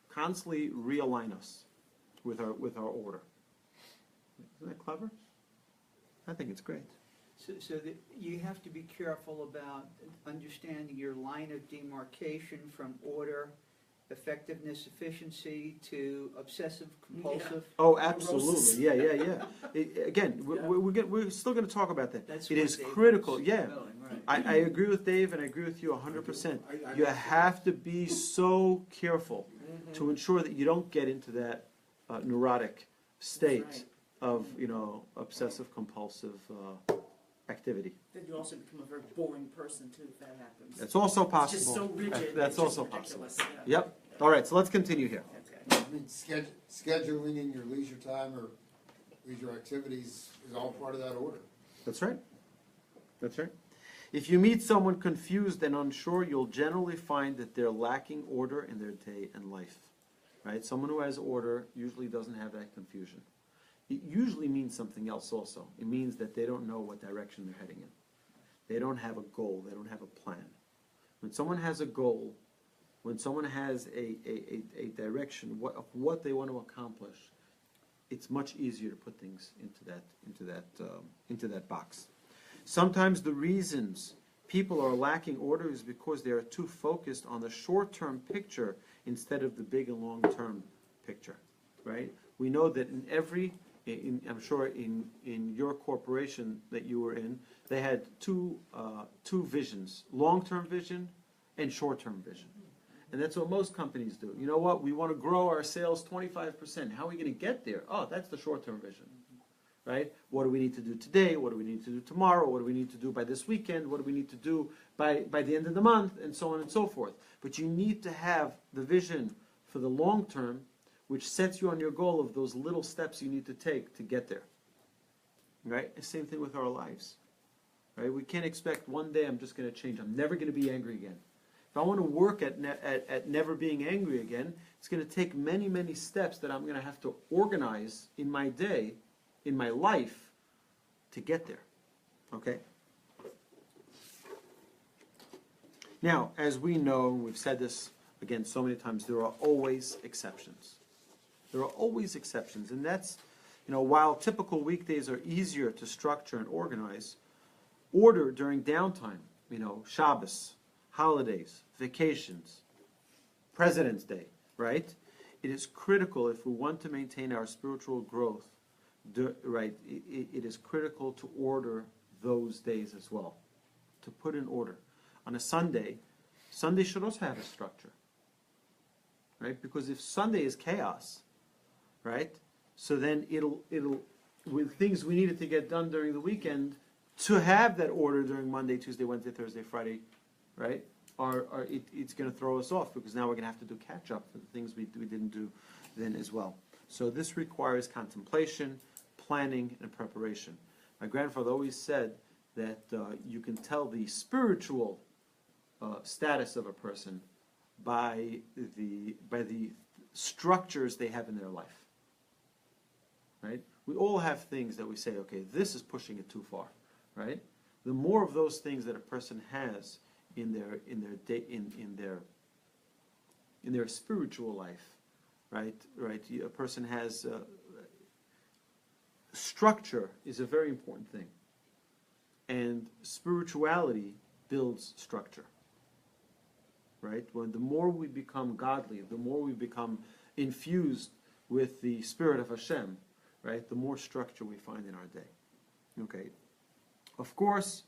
Speaker 1: constantly realign us with our order. Isn't that clever? I think it's great.
Speaker 6: So that you have to be careful about understanding your line of demarcation from order, effectiveness, efficiency to obsessive compulsive.
Speaker 1: Oh, absolutely. Yeah. Again, we're still going to talk about that.
Speaker 6: That's
Speaker 1: It
Speaker 6: what
Speaker 1: is
Speaker 6: Dave
Speaker 1: critical.
Speaker 6: was
Speaker 1: Yeah.
Speaker 6: spelling, right.
Speaker 1: I agree with Dave, and I agree with you 100%. You have to be so careful to ensure that you don't get into that neurotic state
Speaker 3: right.
Speaker 1: of obsessive compulsive activity.
Speaker 3: Then you also become a very boring person too if that happens.
Speaker 1: That's also
Speaker 3: It's
Speaker 1: possible.
Speaker 3: just so rigid.
Speaker 1: That's
Speaker 3: it's
Speaker 1: also
Speaker 3: just
Speaker 1: possible.
Speaker 3: ridiculous. Yeah.
Speaker 1: Yep. All right. So let's continue here.
Speaker 3: Okay.
Speaker 5: I mean, scheduling in your leisure time or leisure activities is all part of that order.
Speaker 1: That's right. That's right. If you meet someone confused and unsure, you'll generally find that they're lacking order in their day and life. Right? Someone who has order usually doesn't have that confusion. It usually means something else also. It means that they don't know what direction they're heading in. They don't have a goal. They don't have a plan. When someone has a goal, when someone has a direction, what they want to accomplish, it's much easier to put things into that box. Sometimes the reasons people are lacking order is because they are too focused on the short-term picture instead of the big and long-term picture, right? We know that I'm sure in your corporation that you were in, they had two visions: long-term vision and short-term vision. And that's what most companies do. You know what? We want to grow our sales 25%. How are we going to get there? Oh, that's the short-term vision, right? What do we need to do today? What do we need to do tomorrow? What do we need to do by this weekend? What do we need to do by the end of the month? And so on and so forth. But you need to have the vision for the long term, which sets you on your goal of those little steps you need to take to get there, right? The same thing with our lives, right? We can't expect one day I'm just going to change. I'm never going to be angry again. If I want to work at never being angry again, it's going to take many, many steps that I'm going to have to organize in my day, in my life, to get there. Okay? Now, as we know, we've said this again so many times, there are always exceptions. There are always exceptions. And that's, while typical weekdays are easier to structure and organize, order during downtime, Shabbos, holidays, vacations, President's Day, right? It is critical if we want to maintain our spiritual growth, right? It is critical to order those days as well, to put in order. On a Sunday should also have a structure, right? Because if Sunday is chaos, right? So then it'll with things we needed to get done during the weekend, to have that order during Monday, Tuesday, Wednesday, Thursday, Friday, right? It's going to throw us off, because now we're going to have to do catch up for the things we didn't do then as well. So this requires contemplation, planning, and preparation. My grandfather always said that you can tell the spiritual status of a person by the structures they have in their life. Right? We all have things that we say, okay, this is pushing it too far, right? The more of those things that a person has in their spiritual life, right? A person has structure is a very important thing, and spirituality builds structure, right? When the more we become godly, the more we become infused with the Spirit of Hashem, right? The more structure we find in our day. Okay. Of course,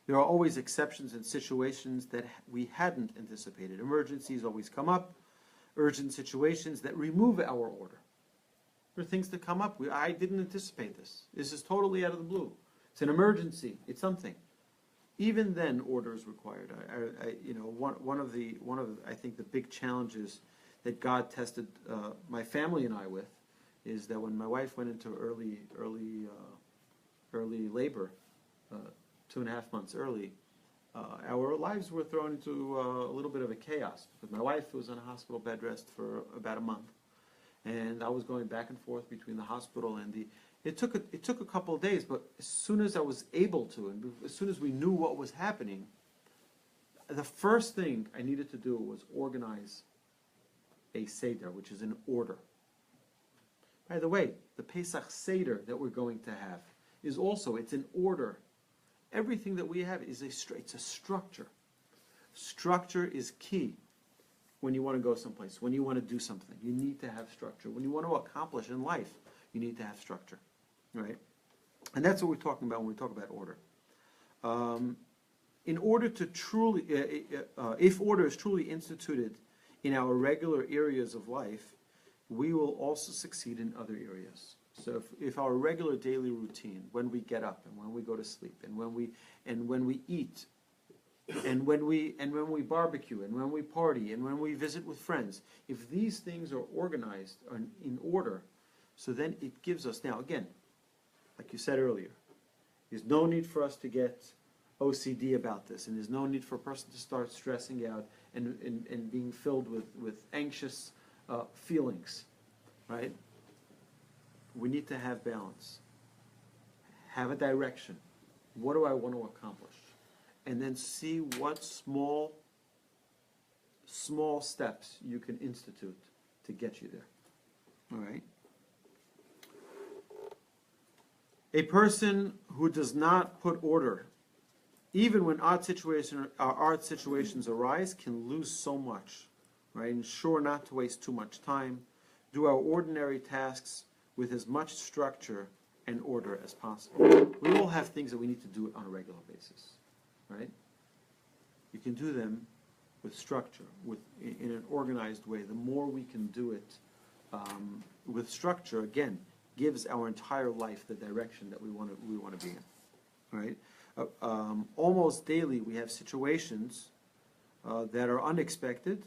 Speaker 1: there are always exceptions and situations that we hadn't anticipated. Emergencies always come up, urgent situations that remove our order. There are things that come up. I didn't anticipate this. This is totally out of the blue. It's an emergency. It's something. Even then, order is required. One of I think the big challenges that God tested my family and I with is that when my wife went into early labor, 2.5 months early, our lives were thrown into a little bit of a chaos, because my wife was on a hospital bed rest for about a month, and I was going back and forth between the hospital and it took a couple of days, but as soon as I was able to, and as soon as we knew what was happening, the first thing I needed to do was organize a Seder, which is an order. By the way, the Pesach Seder that we're going to have is also, it's an order. Everything that we have is it's a structure. Structure is key when you want to go someplace, when you want to do something. You need to have structure. When you want to accomplish in life, you need to have structure, right? And that's what we're talking about when we talk about order. In order to truly, if order is truly instituted in our regular areas of life, we will also succeed in other areas. So if our regular daily routine, when we get up and when we go to sleep and when we eat and when we barbecue and when we party and when we visit with friends, if these things are organized and in order, so then it gives us, now again, like you said earlier, there's no need for us to get OCD about this, and there's no need for a person to start stressing out and being filled with anxious feelings, right? We need to have balance, have a direction. What do I want to accomplish? And then see what small small steps you can institute to get you there. All right? A person who does not put order, even when odd situations arise, can lose so much. Right? Ensure not to waste too much time. Do our ordinary tasks with as much structure and order as possible. We all have things that we need to do on a regular basis. Right? You can do them with structure, in an organized way. The more we can do it with structure, again, gives our entire life the direction that we want to be in. Right? Almost daily, we have situations that are unexpected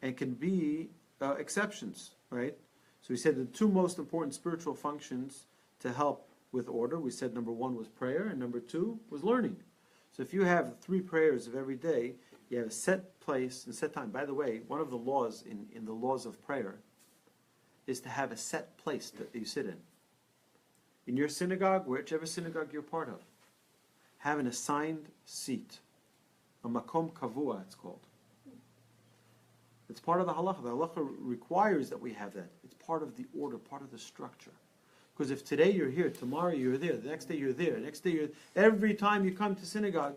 Speaker 1: and can be exceptions. Right? So we said the two most important spiritual functions to help with order. We said number one was prayer, and number two was learning. So if you have 3 prayers of every day, you have a set place and set time. By the way, one of the laws in the laws of prayer is to have a set place that you sit in. In your synagogue, whichever synagogue you're part of, have an assigned seat. A makom kavua, it's called. It's part of the halacha. The halacha requires that we have that. It's part of the order, part of the structure. Because if today you're here, tomorrow you're there, the next day you're there, the next day you're... Every time you come to synagogue,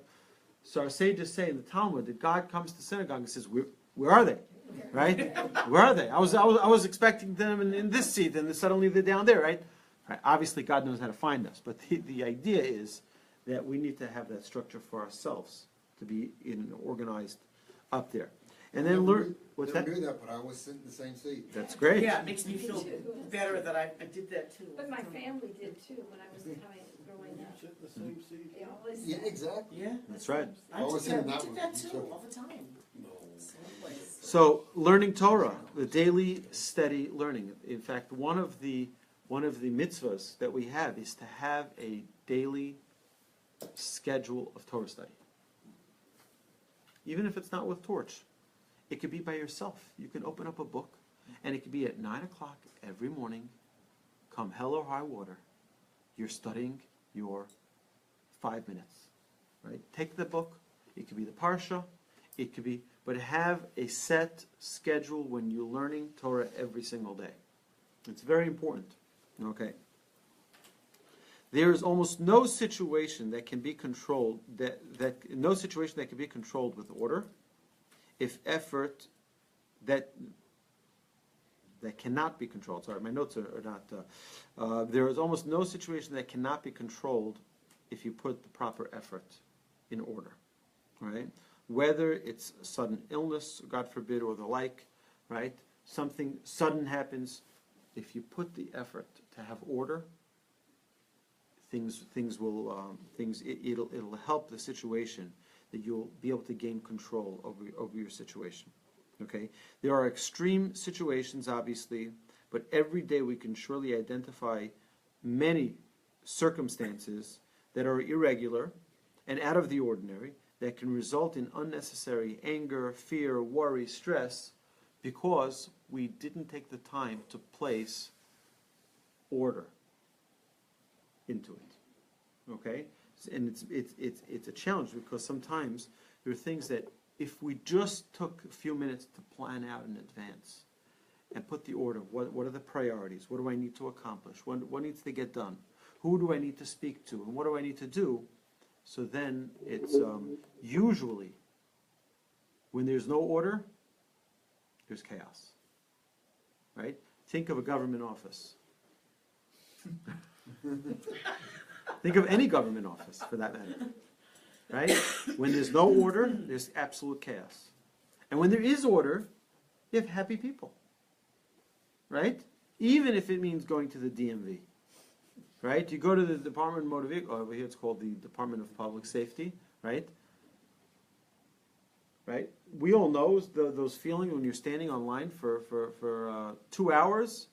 Speaker 1: so our sages say in the Talmud that God comes to synagogue and says, where are they? Right? Where are they? I was expecting them in this seat, and suddenly they're down there, right? Right? Obviously, God knows how to find us, but the idea is that we need to have that structure for ourselves to be organized up there. And then learn... What's that?
Speaker 5: Never knew that, but I always sit in the same seat.
Speaker 1: That's great.
Speaker 3: Yeah, it makes me feel better that I did that too.
Speaker 2: But my family did too, when I was growing up.
Speaker 7: Sit in the same seat.
Speaker 2: They always
Speaker 5: Yeah,
Speaker 2: said,
Speaker 5: exactly.
Speaker 3: Yeah.
Speaker 1: That's right.
Speaker 3: I
Speaker 5: Always
Speaker 3: did
Speaker 5: in that
Speaker 3: did
Speaker 5: one.
Speaker 3: that
Speaker 5: Me
Speaker 3: too,
Speaker 5: too.
Speaker 3: all the time.
Speaker 7: No.
Speaker 3: Same place.
Speaker 1: So, learning Torah, the daily, steady learning. In fact, one of the mitzvahs that we have is to have a daily schedule of Torah study. Even if it's not with Torch, it could be by yourself. You can open up a book, and it could be at 9 o'clock every morning. Come hell or high water, you're studying your 5 minutes. Right? Take the book. It could be the parsha. It could be, but have a set schedule when you're learning Torah every single day. It's very important. Okay. There is almost no situation that can be controlled no situation that can be controlled with order, if effort that cannot be controlled. Sorry, my notes are not. There is almost no situation that cannot be controlled if you put the proper effort in order. Right? Whether it's sudden illness, God forbid, or the like, right? Something sudden happens. If you put the effort to have order, it'll help the situation, that you'll be able to gain control over your situation. Okay? There are extreme situations, obviously, but every day we can surely identify many circumstances that are irregular and out of the ordinary, that can result in unnecessary anger, fear, worry, stress, because we didn't take the time to place order into it. Okay? And it's a challenge, because sometimes there are things that if we just took a few minutes to plan out in advance and put the order, what are the priorities? What do I need to accomplish? What needs to get done? Who do I need to speak to? And what do I need to do? So then it's usually, when there's no order, there's chaos. Right? Think of a government office. Think of any government office, for that matter. Right? When there's no order, there's absolute chaos. And when there is order, you have happy people. Right? Even if it means going to the DMV. Right? You go to the Department of Motor Vehicle, over here it's called the Department of Public Safety, right? Right? We all know those feelings when you're standing online for 2 hours,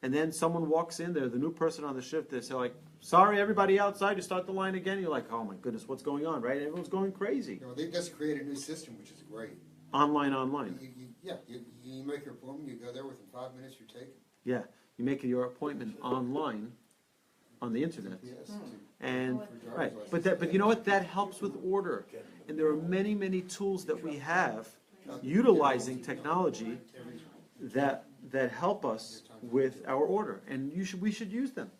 Speaker 1: and then someone walks in, they're the new person on the shift, they say like, sorry everybody outside, you start the line again, you're like, oh my goodness, what's going on, right? Everyone's going crazy.
Speaker 5: You know, they just created a new system, which is great.
Speaker 1: Online.
Speaker 5: You make your appointment, you go there, within 5 minutes you're taken.
Speaker 1: Yeah, you make your appointment online on the internet.
Speaker 5: Yes.
Speaker 1: And right, but you know what? That helps with order. And there are many tools that we have utilizing technology that help us with our order, and we should use them,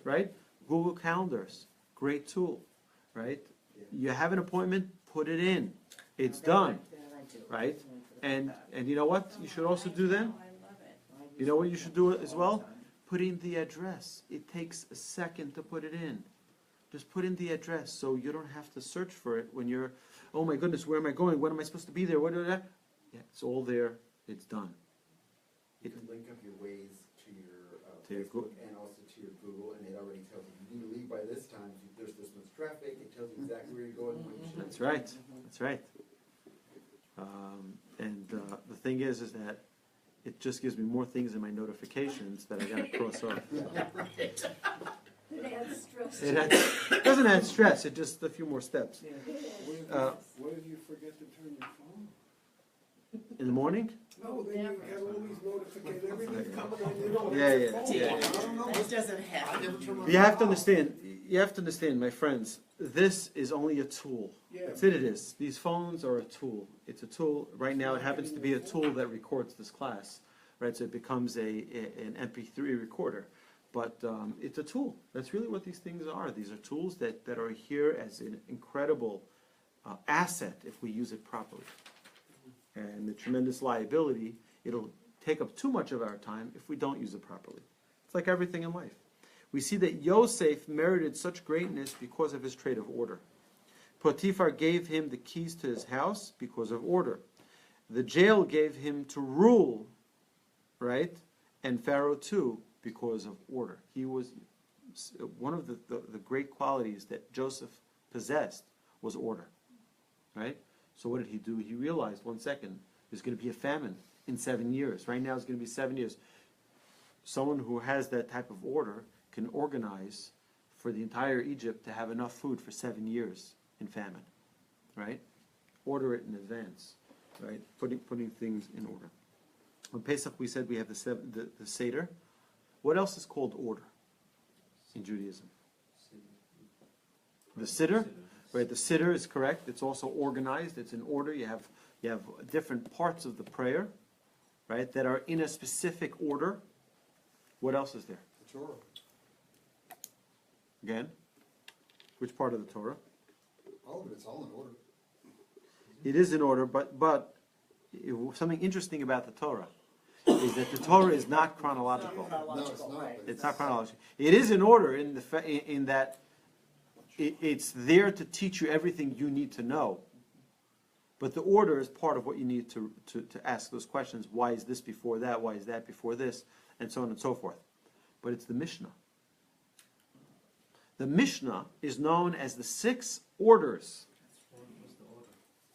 Speaker 1: right? Google Calendars, great tool, right? You have an appointment, put it in, it's done, right? And you know what? You should also do then.
Speaker 2: I love it.
Speaker 1: You know what you should do as well? Put in the address. It takes a second to put it in. Just put in the address so you don't have to search for it when you're, oh my goodness, where am I going? When am I supposed to be there? What do that? Yeah, it's all there. It's done.
Speaker 8: You can link up your Waze to
Speaker 1: To your
Speaker 8: your
Speaker 1: Goo-
Speaker 8: Facebook and also to your Google, and it already tells you, you need to leave by this time, if there's this much traffic, it tells you exactly where you're going, when you should.
Speaker 1: That's right. That's right. And the thing is that it just gives me more things in my notifications that I got to cross off.
Speaker 2: It adds stress.
Speaker 1: It doesn't add stress. It just a few more steps.
Speaker 7: What if you forget to turn your phone?
Speaker 1: In the morning?
Speaker 7: No, then you have all these notifications, everything's coming on, you don't
Speaker 1: Yeah,
Speaker 7: have
Speaker 1: yeah,
Speaker 7: your phone.
Speaker 1: yeah,
Speaker 7: I don't know.
Speaker 3: It doesn't happen.
Speaker 1: You have to understand. You have to understand, my friends. This is only a tool.
Speaker 7: Yeah.
Speaker 1: That's it. It is. These phones are a tool. It's a tool. Right now, it happens to be a tool that records this class, right? So it becomes an MP3 recorder. But it's a tool. That's really what these things are. These are tools that are here as an incredible asset if we use it properly. And the tremendous liability, it'll take up too much of our time if we don't use it properly. It's like everything in life. We see that Yosef merited such greatness because of his trait of order. Potiphar gave him the keys to his house because of order. The jail gave him to rule, right? And Pharaoh too, because of order. He was, one of the great qualities that Joseph possessed was order, right? So what did he do? He realized, 1 second, there's going to be a famine in 7 years. Right now it's going to be 7 years. Someone who has that type of order can organize for the entire Egypt to have enough food for 7 years in famine, right? Order it in advance, right? Putting things in order. On Pesach we said we have the Seder. What else is called order in Judaism? The Seder. Right, the Seder is correct. It's also organized. It's in order. You have different parts of the prayer, right, that are in a specific order. What else is there?
Speaker 5: The Torah.
Speaker 1: Again, which part of the Torah?
Speaker 5: All of it's all in order.
Speaker 1: It is in order, but something interesting about the Torah is that the Torah is not chronological.
Speaker 5: No, it's not. but
Speaker 1: It's not chronological. It is in order in that it's there to teach you everything you need to know. But the order is part of what you need to ask those questions. Why is this before that? Why is that before this? And so on and so forth. But it's the Mishnah. The Mishnah is known as the 6 orders.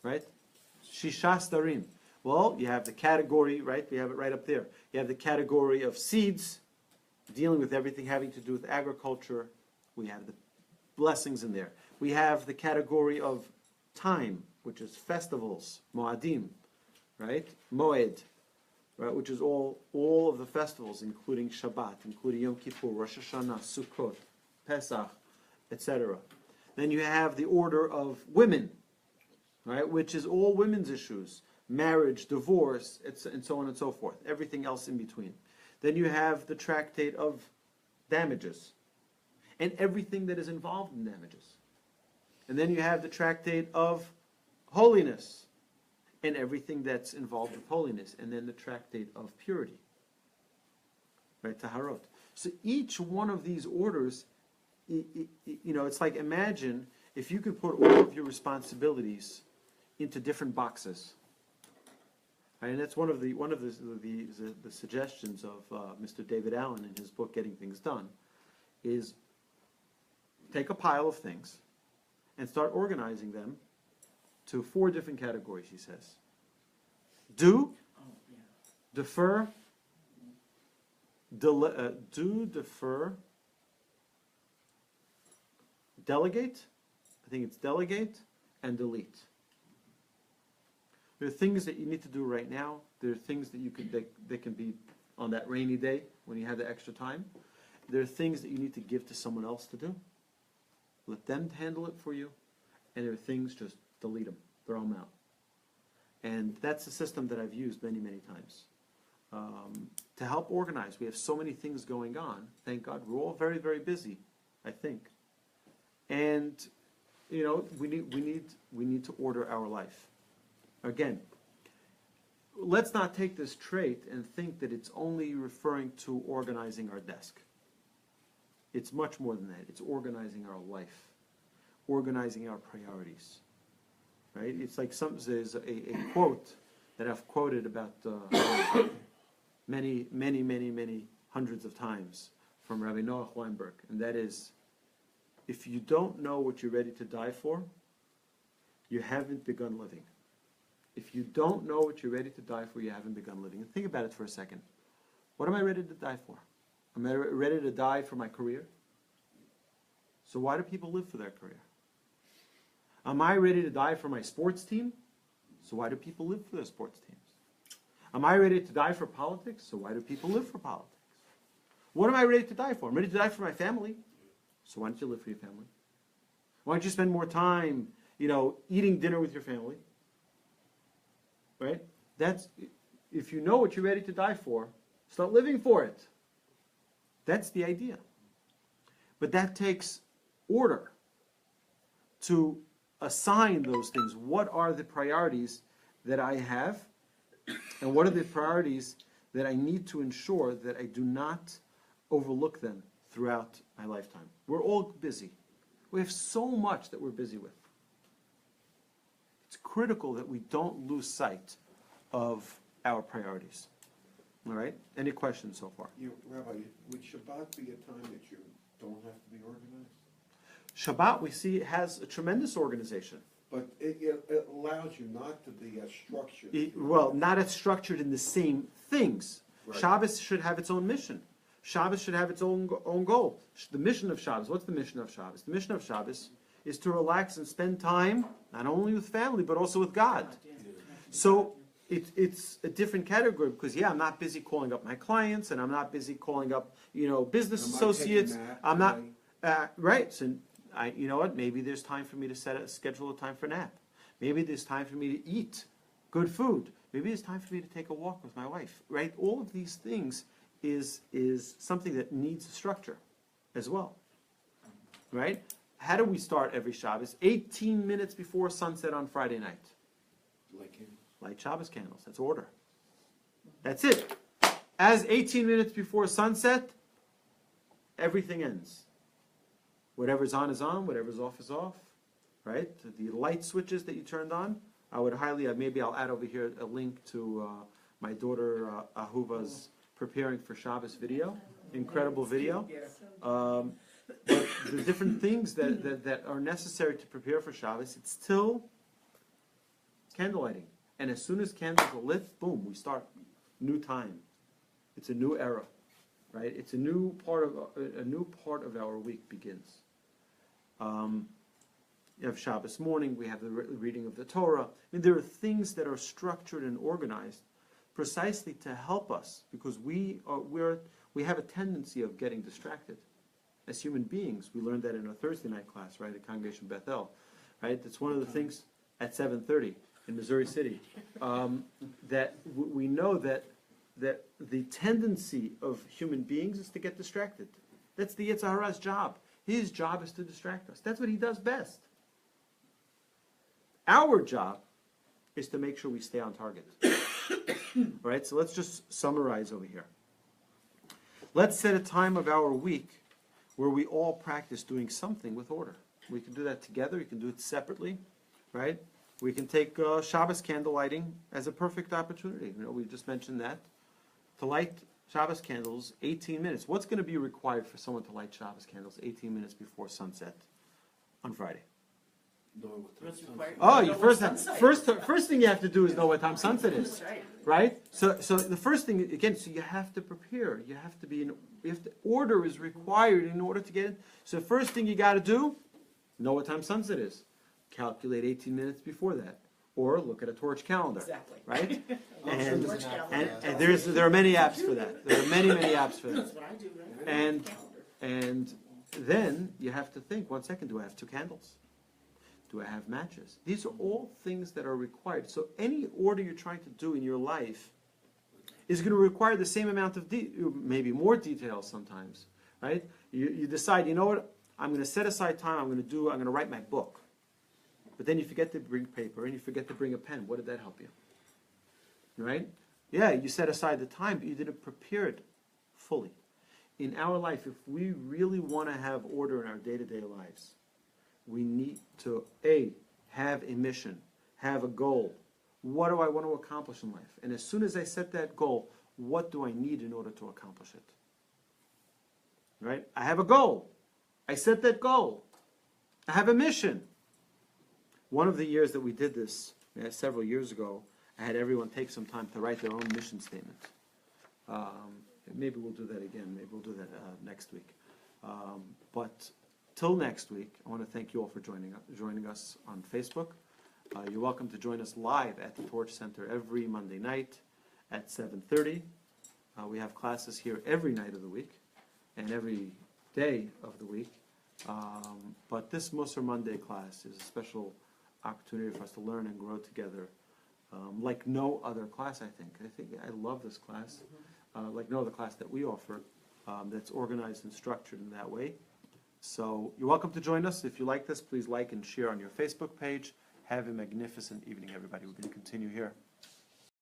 Speaker 1: Right? Shishas Darim. Well, you have the category, right? We have it right up there. You have the category of seeds, dealing with everything having to do with agriculture. We have the blessings in there. We have the category of time, which is festivals, Moadim, right? Moed, right? Which is all of the festivals, including Shabbat, including Yom Kippur, Rosh Hashanah, Sukkot, Pesach, etc. Then you have the order of women, right? Which is all women's issues, marriage, divorce, and so on and so forth. Everything else in between. Then you have the tractate of damages, and everything that is involved in damages. And then you have the tractate of holiness, and everything that's involved with holiness. And then the tractate of purity, right, Taharot. So each one of these orders, it's like, imagine if you could put all of your responsibilities into different boxes. Right? And that's one of the suggestions of Mr. David Allen in his book Getting Things Done, is take a pile of things and start organizing them to 4 different categories, he says. Do, defer, defer, delegate, I think it's delegate, and delete. There are things that you need to do right now. There are things that can be on that rainy day when you have the extra time. There are things that you need to give to someone else to do. Let them handle it for you. And there are things, just delete them. Throw them out. And that's a system that I've used many, many times to help organize. We have so many things going on. Thank God, we're all very, very busy, I think. And you know, we need to order our life. Again, let's not take this trait and think that it's only referring to organizing our desk. It's much more than that. It's organizing our life, organizing our priorities. Right? It's like there's a quote that I've quoted about many hundreds of times from Rabbi Noah Weinberg, and that is, if you don't know what you're ready to die for, you haven't begun living. If you don't know what you're ready to die for, you haven't begun living. And think about it for a second. What am I ready to die for? Am I ready to die for my career? So why do people live for their career? Am I ready to die for my sports team? So why do people live for their sports teams? Am I ready to die for politics? So why do people live for politics? What am I ready to die for? I'm ready to die for my family. So why don't you live for your family? Why don't you spend more time, eating dinner with your family? Right? If you know what you're ready to die for, start living for it. That's the idea. But that takes order to assign those things. What are the priorities that I have? And what are the priorities that I need to ensure that I do not overlook them throughout my lifetime? We're all busy. We have so much that we're busy with. It's critical that we don't lose sight of our priorities. All right? Any questions so far?
Speaker 7: Rabbi, would Shabbat be a time that you don't have to be organized?
Speaker 1: Shabbat, we see, has a tremendous organization.
Speaker 7: But it allows you not to be as structured.
Speaker 1: Not as structured in the same things.
Speaker 7: Right.
Speaker 1: Shabbos should have its own mission. Shabbos should have its own goal. The mission of Shabbos, what's the mission of Shabbos? The mission of Shabbos is to relax and spend time, not only with family, but also with God. So it's a different category because, I'm not busy calling up my clients, and I'm not busy calling up, business associates. I'm not, right. So, you know what, maybe there's time for me to schedule a time for a nap. Maybe there's time for me to eat good food. Maybe it's time for me to take a walk with my wife, right? All of these things is something that needs a structure as well, right? How do we start every Shabbos? 18 minutes before sunset on Friday night. Light Shabbos candles. That's order. That's it. As 18 minutes before sunset, everything ends. Whatever's on is on, whatever's off is off, right? The light switches that you turned on, I would highly, maybe I'll add over here a link to my daughter Ahuva's Preparing for Shabbos video. Incredible video. But the different things that are necessary to prepare for Shabbos, it's still candle lighting. And as soon as candles are lit, boom, we start new time. It's a new era, right? It's a new part of our week begins. You have Shabbos morning, we have the reading of the Torah. I mean, there are things that are structured and organized precisely to help us, because we have a tendency of getting distracted. As human beings, we learned that in our Thursday night class, right, at Congregation Bethel, right? That's one of the things at 7:30 in Missouri City, that we know that the tendency of human beings is to get distracted. That's the Yetzer Hara's job. His job is to distract us. That's what he does best. Our job is to make sure we stay on target. All right, so let's just summarize over here. Let's set a time of our week where we all practice doing something with order. We can do that together. We can do it separately, right? We can take Shabbos candle lighting as a perfect opportunity. We just mentioned that. To light Shabbos candles, 18 minutes. What's going to be required for someone to light Shabbos candles 18 minutes before sunset on Friday? First thing you have to do is know what time sunset is, right? So the first thing, again, so you have to prepare. You have to be order is required in order to get in. So the first thing you got to do, know what time sunset is. Calculate 18 minutes before that, or look at a torch calendar.
Speaker 3: Exactly.
Speaker 1: Right? And there are many apps for that. There are many apps for that.
Speaker 3: That's what I do, right?
Speaker 1: And then you have to think, 1 second, do I have 2 candles? Do I have matches? These are all things that are required. So any order you're trying to do in your life is going to require the same amount of, maybe more detail sometimes, right? You decide, you know what, I'm going to set aside time, I'm going to write my book. But then you forget to bring paper and you forget to bring a pen. What did that help you? Right? Yeah, you set aside the time, but you didn't prepare it fully. In our life, if we really want to have order in our day-to-day lives, we need to, have a mission, have a goal. What do I want to accomplish in life? And as soon as I set that goal, what do I need in order to accomplish it? Right? I have a goal. I set that goal. I have a mission. One of the years that we did this, several years ago, I had everyone take some time to write their own mission statement. Maybe we'll do that again. Maybe we'll do that next week. But till next week, I want to thank you all for joining us on Facebook. You're welcome to join us live at the Torch Center every Monday night at 7:30. We have classes here every night of the week and every day of the week. But this Mussar Monday class is a special opportunity for us to learn and grow together like no other class, I think. I love this class, like no other class that we offer that's organized and structured in that way. So you're welcome to join us. If you like this, please like and share on your Facebook page. Have a magnificent evening, everybody. We're going to continue here.